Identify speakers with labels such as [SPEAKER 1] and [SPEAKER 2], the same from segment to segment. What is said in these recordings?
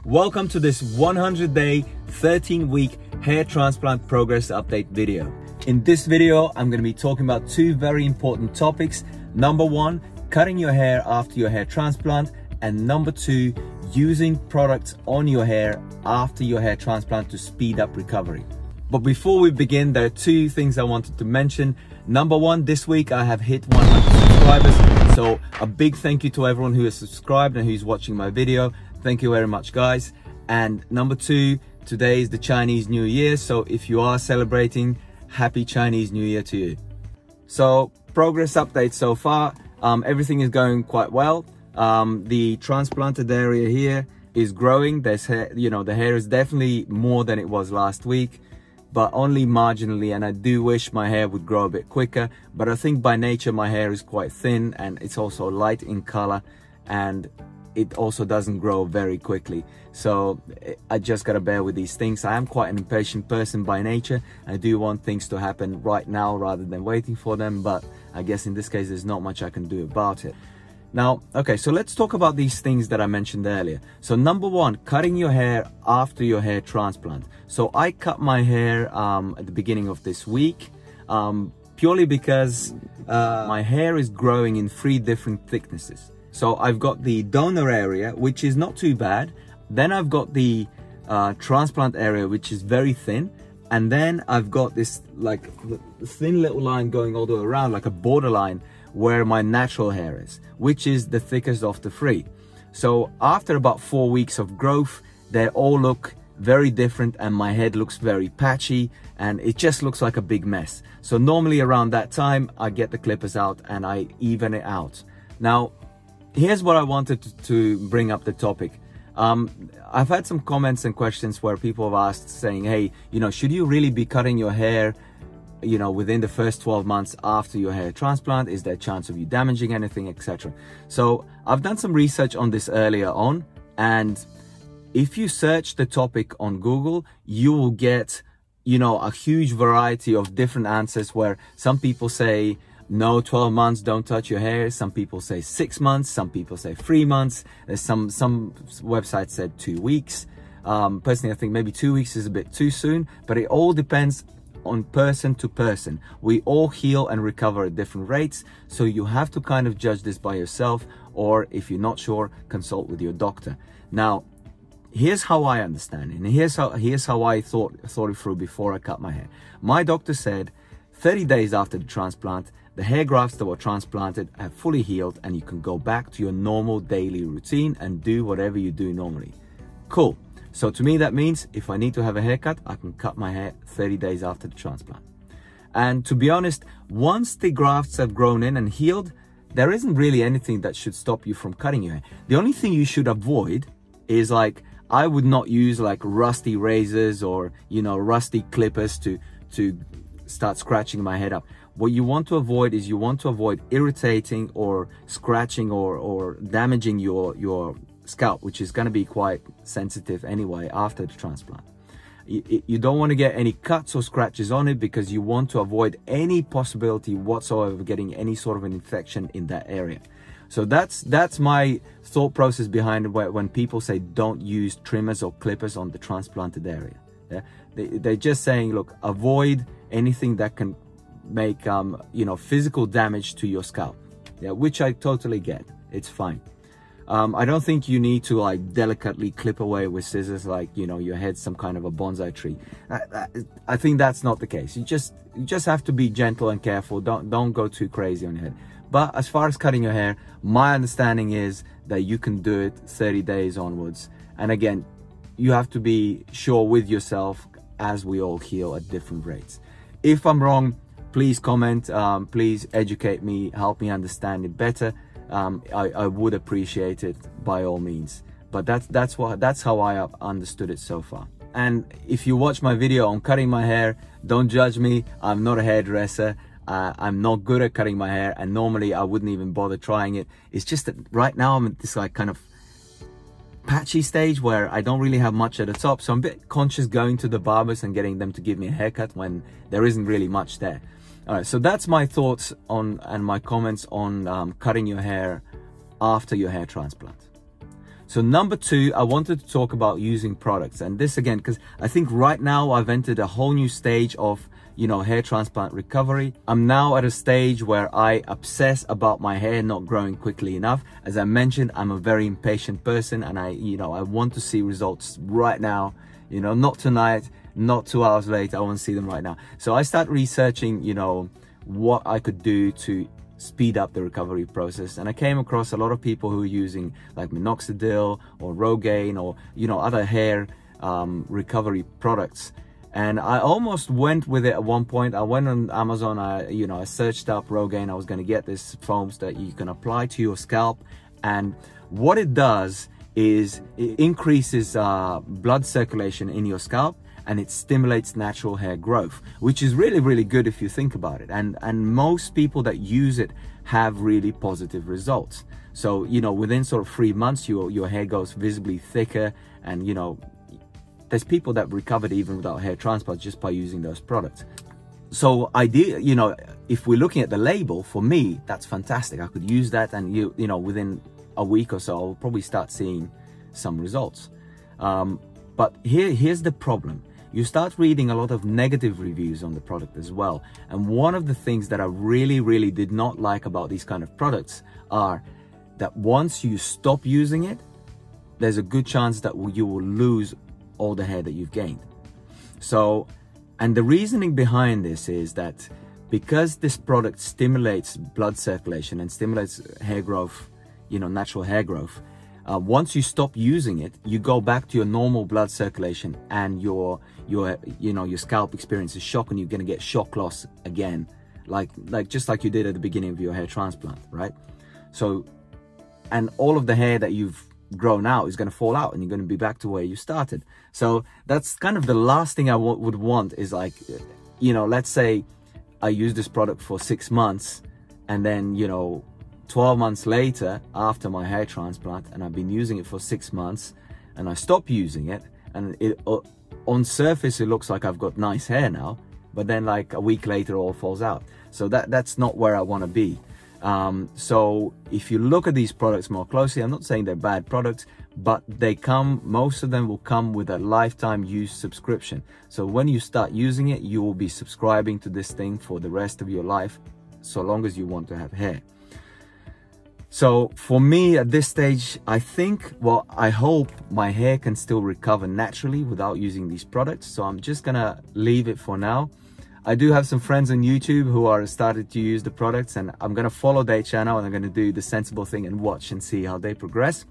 [SPEAKER 1] Welcome to this 100-day, 13-week hair transplant progress update video. In this video, I'm going to be talking about two very important topics. Number one, cutting your hair after your hair transplant, and number two, using products on your hair after your hair transplant to speed up recovery. But before we begin, there are two things I wanted to mention. Number one, this week I have hit 100 subscribers. So a big thank you to everyone who has subscribed and who's watching my video. Thank you very much, guys. And number two, today is the Chinese New Year. So if you are celebrating, happy Chinese New Year to you. So progress update so far, everything is going quite well. The transplanted area here is growing. There's hair, the hair is definitely more than it was last week, but only marginally, and I do wish my hair would grow a bit quicker, but I think by nature my hair is quite thin and it's also light in color, and it also doesn't grow very quickly. So I just gotta bear with these things. I am quite an impatient person by nature. I do want things to happen right now rather than waiting for them, but I guess in this case there's not much I can do about it. Now, okay, so let's talk about these things that I mentioned earlier. So number one, cutting your hair after your hair transplant. So I cut my hair at the beginning of this week, purely because my hair is growing in 3 different thicknesses. So I've got the donor area, which is not too bad. Then I've got the transplant area, which is very thin. And then I've got this like thin little line going all the way around, like a borderline, where my natural hair is, which is the thickest of the 3. So after about 4 weeks of growth, they all look very different and my head looks very patchy and it just looks like a big mess. So normally around that time, I get the clippers out and I even it out. Now, here's what I wanted to bring up the topic. I've had some comments and questions where people have asked saying, hey, should you really be cutting your hair within the first 12 months after your hair transplant? Is there a chance of you damaging anything, etc.? So I've done some research on this earlier on, and if you search the topic on Google, you will get, a huge variety of different answers where some people say, no, 12 months, don't touch your hair. Some people say 6 months, some people say 3 months. There's some websites said 2 weeks. Personally, I think maybe 2 weeks is a bit too soon, but it all depends on person to person. We all heal and recover at different rates, so you have to kind of judge this by yourself, or if you're not sure, consult with your doctor. Now, here's how I understand it, and here's how I thought it through before I cut my hair. My doctor said 30 days after the transplant, the hair grafts that were transplanted have fully healed and you can go back to your normal daily routine and do whatever you do normally. Cool. So to me, that means if I need to have a haircut, I can cut my hair 30 days after the transplant. And to be honest, once the grafts have grown in and healed, there isn't really anything that should stop you from cutting your hair. The only thing you should avoid is, like, I would not use like rusty razors or, rusty clippers to start scratching my head up. What you want to avoid is irritating or scratching or damaging your scalp, which is going to be quite sensitive anyway after the transplant. You don't want to get any cuts or scratches on it because you want to avoid any possibility whatsoever of getting any sort of an infection in that area. So that's my thought process behind it, when people say don't use trimmers or clippers on the transplanted area. Yeah? They're just saying, look, avoid anything that can make physical damage to your scalp. Yeah, which I totally get. It's fine. I don't think you need to like delicately clip away with scissors like your head's some kind of a bonsai tree. I think that's not the case. You just have to be gentle and careful. Don't go too crazy on your head. But as far as cutting your hair, my understanding is that you can do it 30 days onwards. And again, you have to be sure with yourself, as we all heal at different rates. If I'm wrong, please comment, please educate me, help me understand it better. I would appreciate it by all means. But that's how I have understood it so far. And if you watch my video on cutting my hair, don't judge me. I'm not a hairdresser. I'm not good at cutting my hair, and normally I wouldn't even bother trying it. It's just that right now I'm at this like kind of patchy stage where I don't really have much at the top, so I'm a bit conscious going to the barbers and getting them to give me a haircut when there isn't really much there. All right, so that's my thoughts on and my comments on cutting your hair after your hair transplant. So number two, I wanted to talk about using products. And this again, because I think right now I've entered a whole new stage of, hair transplant recovery. I'm now at a stage where I obsess about my hair not growing quickly enough. As I mentioned, I'm a very impatient person, and I want to see results right now, not tonight, not 2 hours later. I want to see them right now. So I start researching, what I could do to speed up the recovery process. And I came across a lot of people who are using like Minoxidil or Rogaine or, other hair recovery products. And I almost went with it at one point. I went on Amazon, I searched up Rogaine. I was going to get this foams that you can apply to your scalp. And what it does is it increases blood circulation in your scalp, and it stimulates natural hair growth, which is really, really good if you think about it. And most people that use it have really positive results. So, within sort of 3 months, your hair goes visibly thicker, and, there's people that recovered even without hair transplant just by using those products. So if we're looking at the label, for me, that's fantastic. I could use that, and within a week or so, I'll probably start seeing some results. But here's the problem. You start reading a lot of negative reviews on the product as well. And one of the things that I really, really did not like about these kind of products are that once you stop using it, there's a good chance that you will lose all the hair that you've gained. So, and the reasoning behind this is that because this product stimulates blood circulation and stimulates hair growth, natural hair growth, once you stop using it, you go back to your normal blood circulation, and your scalp experiences shock, and you're going to get shock loss again, just like you did at the beginning of your hair transplant, right? So, and all of the hair that you've grown out is going to fall out, and you're going to be back to where you started. So that's kind of the last thing I would want is let's say I use this product for 6 months, and then 12 months later, after my hair transplant, and I've been using it for 6 months, and I stop using it, and on surface it looks like I've got nice hair now, but then like a week later it all falls out. So that's not where I want to be. So if you look at these products more closely, I'm not saying they're bad products, but most of them will come with a lifetime use subscription. So when you start using it, you will be subscribing to this thing for the rest of your life, so long as you want to have hair. So for me at this stage, I hope my hair can still recover naturally without using these products. So I'm just gonna leave it for now. I do have some friends on YouTube who are started to use the products, and I'm gonna follow their channel, and I'm gonna do the sensible thing and watch and see how they progress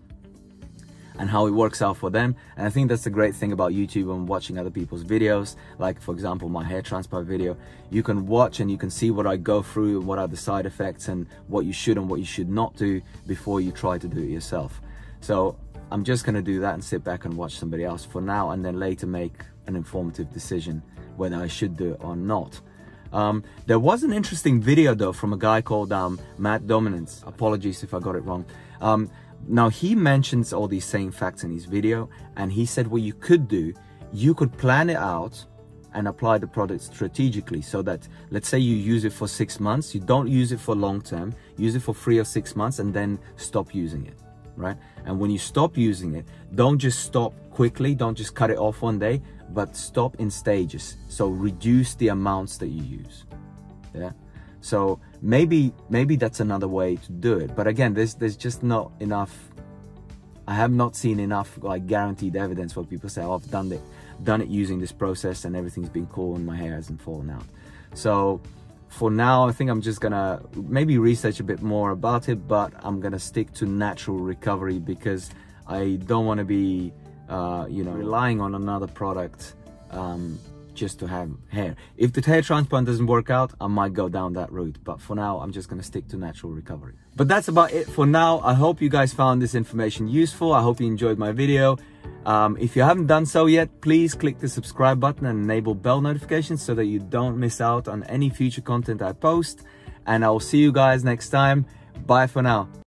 [SPEAKER 1] and how it works out for them. And I think that's the great thing about YouTube and watching other people's videos. Like for example, my hair transplant video, you can watch and you can see what I go through and what are the side effects and what you should and what you should not do before you try to do it yourself. So I'm just gonna do that and sit back and watch somebody else for now, and then later make an informative decision whether I should do it or not. There was an interesting video though from a guy called Matt Dominance. Apologies if I got it wrong. Now he mentions all these same facts in his video, and he said what you could do, you could plan it out and apply the product strategically, so that let's say you use it for 6 months, you don't use it for long term, use it for 3 or 6 months, and then stop using it, right? And when you stop using it, don't just stop quickly, don't just cut it off one day, but stop in stages. So reduce the amounts that you use. Yeah. So maybe that's another way to do it. But again, there's just not enough. I have not seen enough like guaranteed evidence where people say, oh, I've done it using this process and everything's been cool and my hair hasn't fallen out. So for now, I think I'm just gonna maybe research a bit more about it, but I'm gonna stick to natural recovery because I don't want to be relying on another product just to have hair. If the hair transplant doesn't work out, I might go down that route, but for now I'm just going to stick to natural recovery. But that's about it for now. I hope you guys found this information useful. I hope you enjoyed my video. If you haven't done so yet, please click the subscribe button and enable bell notifications so that you don't miss out on any future content I post. And I will see you guys next time. Bye for now.